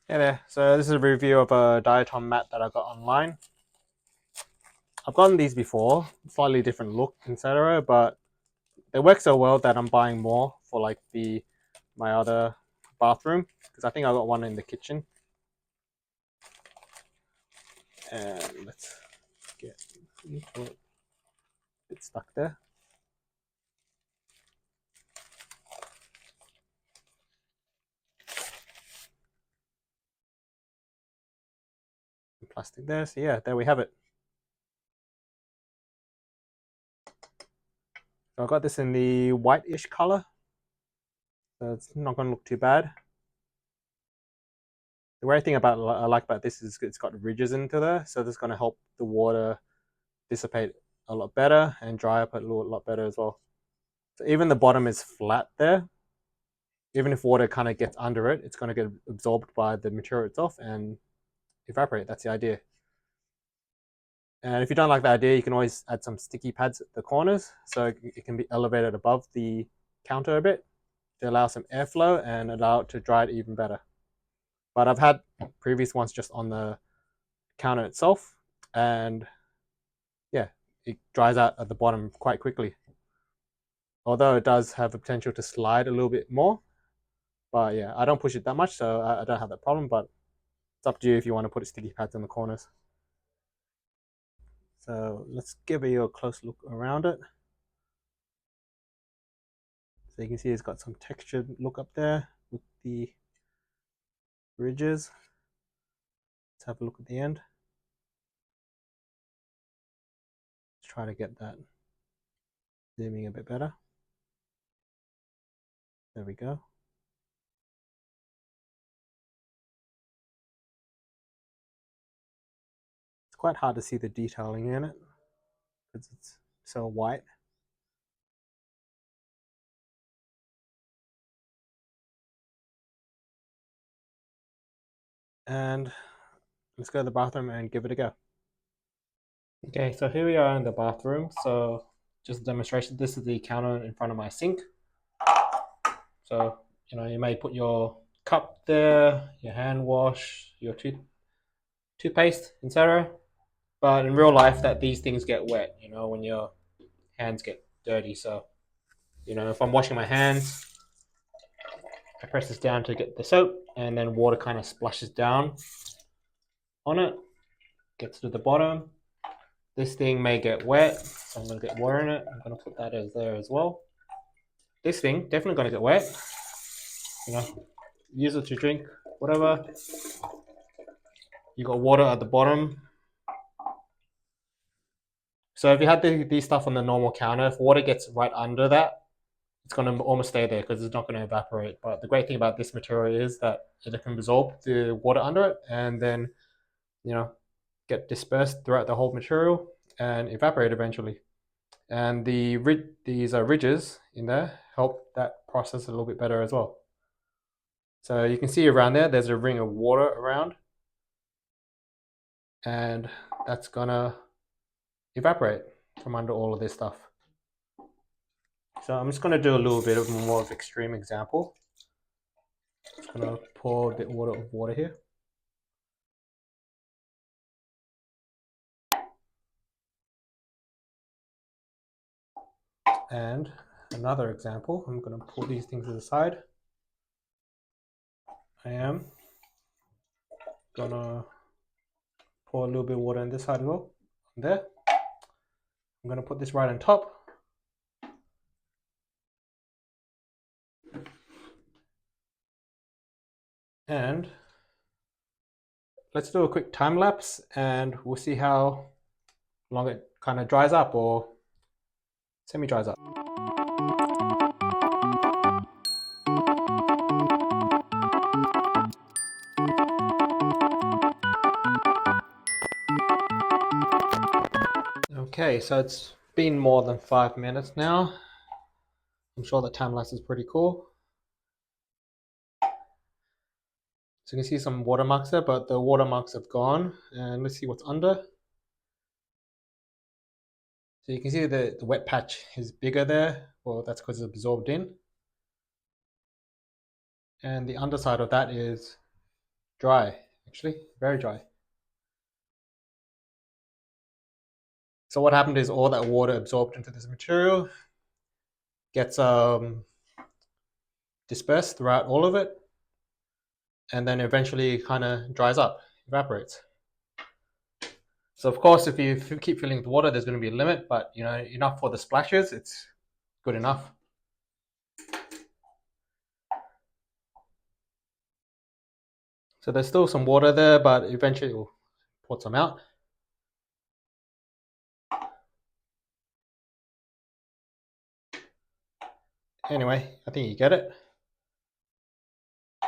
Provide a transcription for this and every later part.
Hey there, so this is a review of a diatom mat that I got online. I've gotten these before, slightly different look, etc. But they work so well that I'm buying more for like the my other bathroom because I think I got one in the kitchen. And let's get it stuck there. Plastic there, so yeah, there we have it. So I got this in the whitish color, so it's not going to look too bad. The great thing about I like about this is it's got ridges into there, so this is going to help the water dissipate a lot better and dry up a lot better as well. So even the bottom is flat there. Even if water kind of gets under it, it's going to get absorbed by the material itself and evaporate. That's the idea. And if you don't like the idea, you can always add some sticky pads at the corners so it can be elevated above the counter a bit to allow some airflow and allow it to dry it even better. But I've had previous ones just on the counter itself, and yeah, it dries out at the bottom quite quickly. Although it does have the potential to slide a little bit more, but yeah, I don't push it that much, so I don't have that problem. But it's up to you if you want to put sticky pads in the corners. So let's give you a close look around it. So you can see it's got some textured look up there with the ridges. Let's have a look at the end. Let's try to get that zooming a bit better. There we go. It's quite hard to see the detailing in it because it's so white. And let's go to the bathroom and give it a go. Okay, so here we are in the bathroom. So just a demonstration. This is the counter in front of my sink. So, you may put your cup there, your hand wash, your toothpaste, etc. But in real life, that these things get wet, when your hands get dirty. So, if I'm washing my hands, I press this down to get the soap, and then water kind of splashes down on it, gets to the bottom. This thing may get wet, so I'm going to get water in it. I'm going to put that as there as well. This thing definitely going to get wet. Use it to drink, whatever. You got water at the bottom. So if you had these stuff on the normal counter, if water gets right under that, it's going to almost stay there because it's not going to evaporate. But the great thing about this material is that it can absorb the water under it and then, you know, get dispersed throughout the whole material and evaporate eventually. And these ridges in there help that process a little bit better as well. So you can see around there, there's a ring of water around, and that's gonna evaporate from under all of this stuff. So I'm just gonna do a little bit of more of extreme example. Just gonna pour a bit of water here. And another example, I'm gonna pull these things to the side. I am gonna pour a little bit of water on this side as well. There. I'm gonna put this right on top. And let's do a quick time lapse and we'll see how long it kind of dries up or semi dries up. Okay, so it's been more than 5 minutes now. I'm sure the time lapse is pretty cool. So you can see some watermarks there, but the watermarks have gone. And let's see what's under. So you can see the wet patch is bigger there. Well, that's because it's absorbed in. And the underside of that is dry, actually, very dry. So what happened is all that water absorbed into this material gets dispersed throughout all of it, and then eventually kind of dries up, evaporates. So of course, if you keep filling with water, there's going to be a limit, but you know, enough for the splashes, it's good enough. So there's still some water there, but eventually we'll pour some out. Anyway, I think you get it.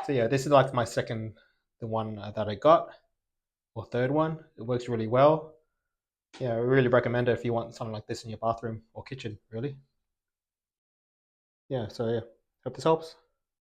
So yeah, this is like my the one that I got, or third one. It works really well. Yeah, I really recommend it if you want something like this in your bathroom or kitchen, really. Yeah, so yeah, hope this helps.